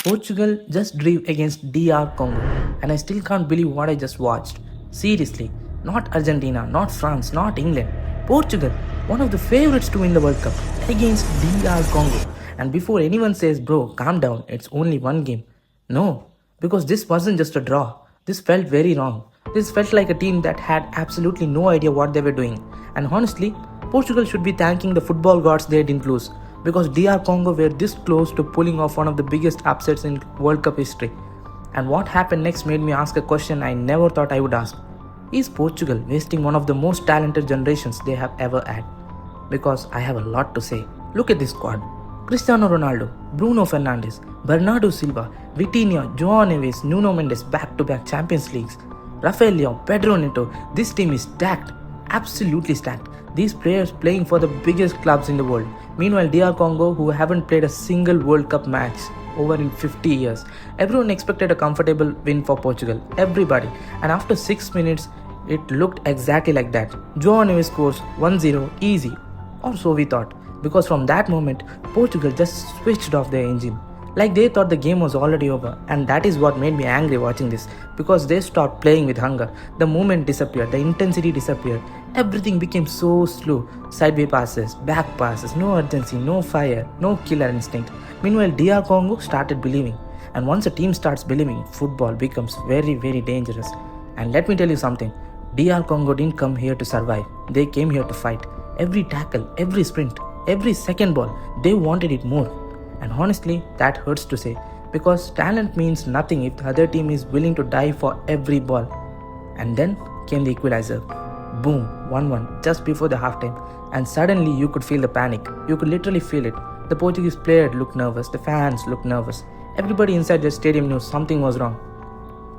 Portugal just drew against DR Congo, and I still can't believe what I just watched. Seriously, not Argentina, not France, not England. Portugal, one of the favorites to win the World Cup, against DR Congo. And before anyone says, bro, calm down, it's only one game. No, because this wasn't just a draw. This felt very wrong. This felt like a team that had absolutely no idea what they were doing. And honestly, Portugal should be thanking the football gods they didn't lose, because DR Congo were this close to pulling off one of the biggest upsets in World Cup history. And what happened next made me ask a question I never thought I would ask. Is Portugal wasting one of the most talented generations they have ever had? Because I have a lot to say. Look at this squad. Cristiano Ronaldo, Bruno Fernandes, Bernardo Silva, Vitinha, João Neves, Nuno Mendes back-to-back Champions Leagues, Rafael Leão, Pedro Neto. This team is stacked. Absolutely stacked. These players playing for the biggest clubs in the world. Meanwhile, DR Congo, who haven't played a single World Cup match over in 50 years. Everyone expected a comfortable win for Portugal. Everybody. And after 6 minutes, it looked exactly like that. João Neves scores 1-0 easy. Or so we thought. Because from that moment, Portugal just switched off their engine. Like they thought the game was already over, and that is what made me angry watching this, because they stopped playing with hunger. The movement disappeared, the intensity disappeared, everything became so slow. Sideway passes, back passes, no urgency, no fire, no killer instinct. Meanwhile, DR Congo started believing, and once a team starts believing, football becomes very, very dangerous. And let me tell you something, DR Congo didn't come here to survive, they came here to fight. Every tackle, every sprint, every second ball, they wanted it more. And honestly, that hurts to say, because talent means nothing if the other team is willing to die for every ball. And then came the equalizer. Boom, 1-1 just before the halftime, and suddenly you could feel the panic. You could literally feel it. The Portuguese player looked nervous, the fans looked nervous. Everybody inside the stadium knew something was wrong.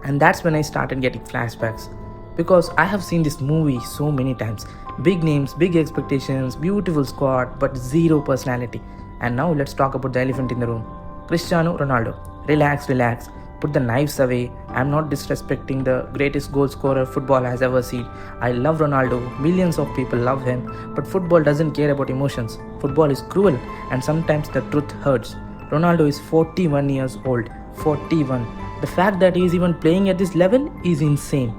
And that's when I started getting flashbacks. Because I have seen this movie so many times. Big names, big expectations, beautiful squad, but zero personality. And now let's talk about the elephant in the room. Cristiano Ronaldo. Relax, relax. Put the knives away. I'm not disrespecting the greatest goal scorer football has ever seen. I love Ronaldo. Millions of people love him. But football doesn't care about emotions. Football is cruel, and sometimes the truth hurts. Ronaldo is 41 years old. 41. The fact that he is even playing at this level is insane.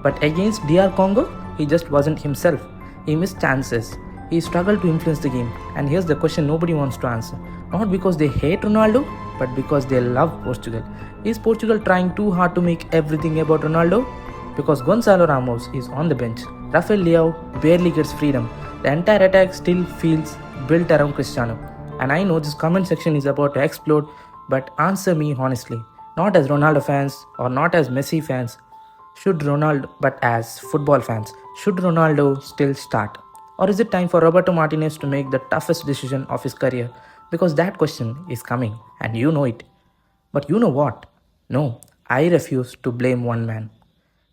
But against DR Congo, he just wasn't himself. He missed chances. He struggled to influence the game. And here's the question nobody wants to answer. Not because they hate Ronaldo, but because they love Portugal. Is Portugal trying too hard to make everything about Ronaldo? Because Gonçalo Ramos is on the bench. Rafael Leão barely gets freedom. The entire attack still feels built around Cristiano. And I know this comment section is about to explode, but answer me honestly. Not as Ronaldo fans or not as Messi fans, but as football fans, should Ronaldo still start? Or is it time for Roberto Martinez to make the toughest decision of his career? Because that question is coming, and you know it. But you know what? No, I refuse to blame one man.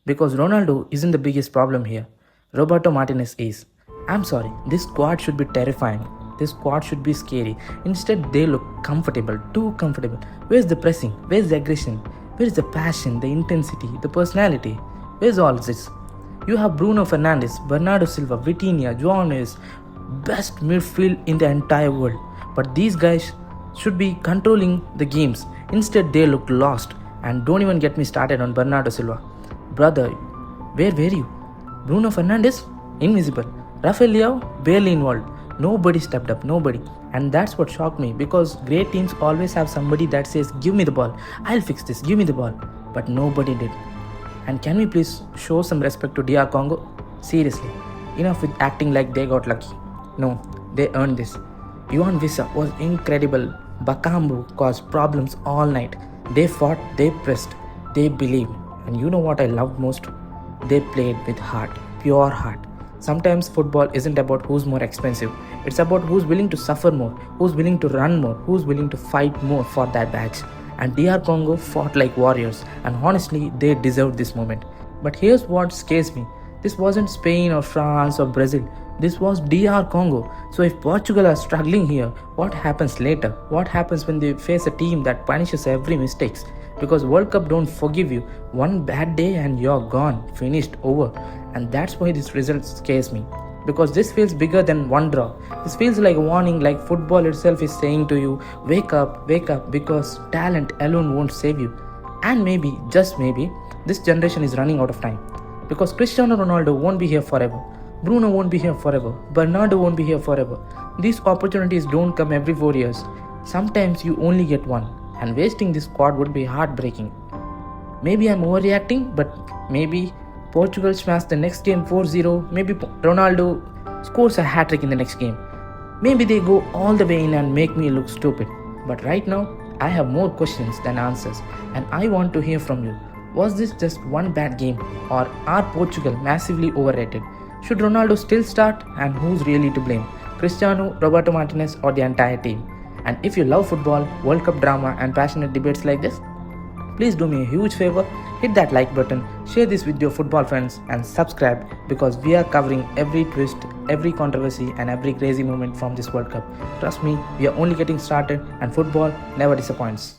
Because Ronaldo isn't the biggest problem here. Roberto Martinez is. I'm sorry, this squad should be terrifying. This squad should be scary. Instead, they look comfortable, too comfortable. Where's the pressing? Where's the aggression? Where's the passion, the intensity, the personality? Where's all this? You have Bruno Fernandes, Bernardo Silva, Vitinha, João Neves, best midfield in the entire world. But these guys should be controlling the games. Instead, they look lost. And don't even get me started on Bernardo Silva. Brother, where were you? Bruno Fernandes? Invisible. Rafael Leão? Barely involved. Nobody stepped up, nobody. And that's what shocked me, because great teams always have somebody that says, give me the ball, I'll fix this, give me the ball. But nobody did. And can we please show some respect to DR Congo? Seriously, enough with acting like they got lucky. No, they earned this. Yuan Visa was incredible. Bakambu caused problems all night. They fought, they pressed, they believed. And you know what I loved most? They played with heart, pure heart. Sometimes football isn't about who's more expensive. It's about who's willing to suffer more, who's willing to run more, who's willing to fight more for that badge. And DR Congo fought like warriors, and honestly, they deserved this moment. But here's what scares me. This wasn't Spain or France or Brazil. This was DR Congo. So if Portugal are struggling here, what happens later? What happens when they face a team that punishes every mistake? Because World Cup don't forgive you. One bad day and you're gone, finished, over. And that's why this result scares me. because this feels bigger than one draw. This feels like a warning, like football itself is saying to you, wake up, because talent alone won't save you. And maybe, just maybe, this generation is running out of time. Because Cristiano Ronaldo won't be here forever. Bruno won't be here forever. Bernardo won't be here forever. These opportunities don't come every 4 years. Sometimes you only get one. And wasting this squad would be heartbreaking. Maybe I'm overreacting, but maybe Portugal smashed the next game 4-0. Maybe Ronaldo scores a hat-trick in the next game. Maybe they go all the way in and make me look stupid. But right now, I have more questions than answers, and I want to hear from you. Was this just one bad game, or are Portugal massively overrated? Should Ronaldo still start, and who's really to blame? Cristiano, Roberto Martinez, or the entire team? And if you love football, World Cup drama, and passionate debates like this, please do me a huge favor, hit that like button, share this with your football friends, and subscribe, because we are covering every twist, every controversy, and every crazy moment from this World Cup. Trust me, we are only getting started, and football never disappoints.